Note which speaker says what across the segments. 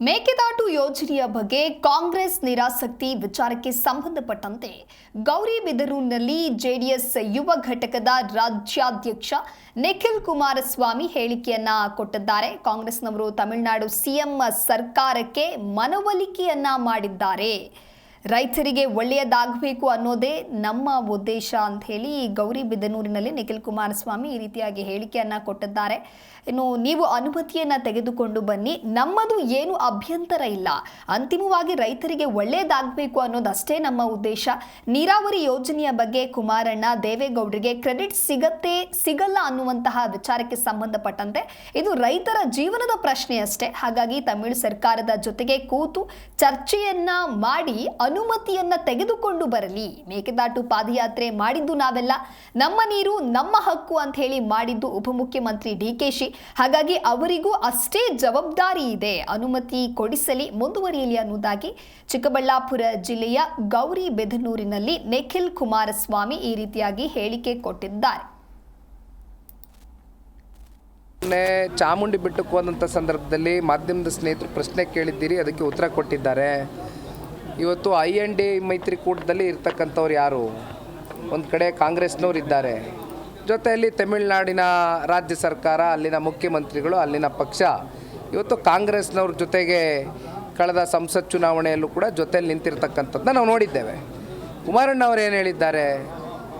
Speaker 1: ಮೇಕೆದಾಟು ಯೋಜನೆಯ ಬಗ್ಗೆ ಕಾಂಗ್ರೆಸ್ ನಿರಾಸಕ್ತಿ ವಿಚಾರಕ್ಕೆ ಸಂಬಂಧಪಟ್ಟಂತೆ ಗೌರಿಬಿದನೂರಿನಲ್ಲಿ ಜೆಡಿಎಸ್ ಯುವ ಘಟಕದ ರಾಜ್ಯಾಧ್ಯಕ್ಷ ನಿಖಿಲ್ ಕುಮಾರಸ್ವಾಮಿ ಹೇಳಿಕೆಯನ್ನ ಕೊಟ್ಟಿದ್ದಾರೆ. ಕಾಂಗ್ರೆಸ್ನವರು ತಮಿಳುನಾಡು ಸಿಎಂ ಸರ್ಕಾರಕ್ಕೆ ಮನವೊಲಿಕೆಯನ್ನ ಮಾಡಿದ್ದಾರೆ. ರೈತರಿಗೆ ಒಳ್ಳೆಯದಾಗಬೇಕು ಅನ್ನೋದೇ ನಮ್ಮ ಉದ್ದೇಶ ಅಂತ ಹೇಳಿ ಗೌರಿಬಿದನೂರಿನಲ್ಲಿ ನಿಖಿಲ್ ಕುಮಾರಸ್ವಾಮಿ ಈ ರೀತಿಯಾಗಿ ಹೇಳಿಕೆಯನ್ನ ಕೊಟ್ಟಿದ್ದಾರೆ. ಇನ್ನು ನೀವು ಅನುಮತಿಯನ್ನ ತೆಗೆದುಕೊಂಡು ಬನ್ನಿ, ನಮ್ಮದು ಏನು ಅಭ್ಯಂತರ ಇಲ್ಲ, ಅಂತಿಮವಾಗಿ ರೈತರಿಗೆ ಒಳ್ಳೆಯದಾಗಬೇಕು ಅನ್ನೋದಷ್ಟೇ ನಮ್ಮ ಉದ್ದೇಶ. ನೀರಾವರಿ ಯೋಜನೆಯ ಬಗ್ಗೆ ಕುಮಾರಣ್ಣ ದೇವೇಗೌಡರಿಗೆ ಕ್ರೆಡಿಟ್ ಸಿಗಲ್ಲ ಅನ್ನುವಂತಹ ವಿಚಾರಕ್ಕೆ ಸಂಬಂಧಪಟ್ಟಂತೆ ಇದು ರೈತರ ಜೀವನದ ಪ್ರಶ್ನೆ ಅಷ್ಟೇ. ಹಾಗಾಗಿ ತಮಿಳು ಸರ್ಕಾರದ ಜೊತೆಗೆ ಕೂತು ಚರ್ಚೆಯನ್ನ ಮಾಡಿ ಅನುಮತಿಯನ್ನ ತೆಗೆದುಕೊಂಡು ಬರಲಿ. ಮೇಕೆದಾಟು ಪಾದಯಾತ್ರೆ ಮಾಡಿದ್ದು ನಾವೆಲ್ಲ, ನಮ್ಮ ನೀರು ನಮ್ಮ ಹಕ್ಕು ಅಂತ ಹೇಳಿ ಮಾಡಿದ್ದು ಉಪಮುಖ್ಯಮಂತ್ರಿ ಡಿಕೆಶಿ. ಹಾಗಾಗಿ ಅವರಿಗೂ ಅಷ್ಟೇ ಜವಾಬ್ದಾರಿ ಇದೆ, ಅನುಮತಿ ಕೊಡಿಸಲಿ, ಮುಂದುವರಿಯಲಿ ಅನ್ನುವುದಾಗಿ ಚಿಕ್ಕಬಳ್ಳಾಪುರ ಜಿಲ್ಲೆಯ ಗೌರಿಬಿದನೂರಿನಲ್ಲಿ ನಿಖಿಲ್ ಕುಮಾರಸ್ವಾಮಿ ಈ ರೀತಿಯಾಗಿ ಹೇಳಿಕೆ ಕೊಟ್ಟಿದ್ದಾರೆ.
Speaker 2: ಚಾಮುಂಡಿ ಬೆಟ್ಟಕ್ಕೆ ಹೋದಂಥ ಸಂದರ್ಭದಲ್ಲಿ ಮಾಧ್ಯಮದ ಸ್ನೇಹಿತರು ಪ್ರಶ್ನೆ ಕೇಳಿದ್ದೀರಿ, ಅದಕ್ಕೆ ಉತ್ತರ ಕೊಟ್ಟಿದ್ದಾರೆ. ಇವತ್ತು IND ಮೈತ್ರಿಕೂಟದಲ್ಲಿ ಇರ್ತಕ್ಕಂಥವ್ರು ಯಾರು? ಒಂದು ಕಡೆ ಕಾಂಗ್ರೆಸ್ನವ್ರು ಇದ್ದಾರೆ, ಜೊತೆಯಲ್ಲಿ ತಮಿಳುನಾಡಿನ ರಾಜ್ಯ ಸರ್ಕಾರ, ಅಲ್ಲಿನ ಮುಖ್ಯಮಂತ್ರಿಗಳು, ಅಲ್ಲಿನ ಪಕ್ಷ ಇವತ್ತು ಕಾಂಗ್ರೆಸ್ನವ್ರ ಜೊತೆಗೆ ಕಳೆದ ಸಂಸತ್ ಚುನಾವಣೆಯಲ್ಲೂ ಕೂಡ ಜೊತೆಯಲ್ಲಿ ನಿಂತಿರ್ತಕ್ಕಂಥದ್ದನ್ನ ನಾವು ನೋಡಿದ್ದೇವೆ. ಕುಮಾರಣ್ಣ ಅವರು ಏನು ಹೇಳಿದ್ದಾರೆ,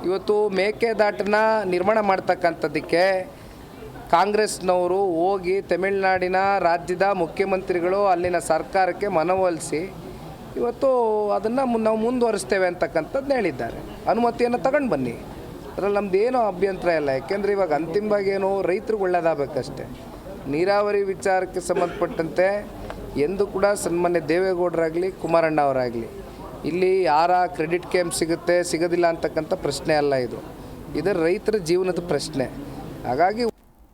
Speaker 2: ಇವತ್ತು ಮೇಕೆದಾಟನ್ನ ನಿರ್ಮಾಣ ಮಾಡ್ತಕ್ಕಂಥದ್ದಕ್ಕೆ ಕಾಂಗ್ರೆಸ್ನವರು ಹೋಗಿ ತಮಿಳುನಾಡಿನ ರಾಜ್ಯದ ಮುಖ್ಯಮಂತ್ರಿಗಳು, ಅಲ್ಲಿನ ಸರ್ಕಾರಕ್ಕೆ ಮನವೊಲಿಸಿ ಇವತ್ತು ಅದನ್ನು ನಾವು ಮುಂದುವರಿಸ್ತೇವೆ ಅಂತಕ್ಕಂಥದ್ದು ಹೇಳಿದ್ದಾರೆ. ಅನುಮತಿಯನ್ನು ತಗೊಂಡು ಬನ್ನಿ, ಅದರಲ್ಲಿ ನಮ್ದು ಏನೋ ಅಭ್ಯಂತರ ಇಲ್ಲ. ಯಾಕೆಂದರೆ ಇವಾಗ ಅಂತಿಮವಾಗಿ ಏನೋ ರೈತರಿಗೆ ಒಳ್ಳೆಯದಾಗಬೇಕಷ್ಟೆ. ನೀರಾವರಿ ವಿಚಾರಕ್ಕೆ ಸಂಬಂಧಪಟ್ಟಂತೆ ಎಂದು ಕೂಡ ಸನ್ಮಾನ್ಯ ದೇವೇಗೌಡರಾಗಲಿ ಕುಮಾರಣ್ಣ ಅವರಾಗಲಿ ಇಲ್ಲಿ ಯಾರ ಕ್ರೆಡಿಟ್ ಕ್ಲೇಮ್ ಸಿಗುತ್ತೆ ಸಿಗೋದಿಲ್ಲ ಅಂತಕ್ಕಂಥ ಪ್ರಶ್ನೆ ಅಲ್ಲ, ಇದು ರೈತರ ಜೀವನದ ಪ್ರಶ್ನೆ. ಹಾಗಾಗಿ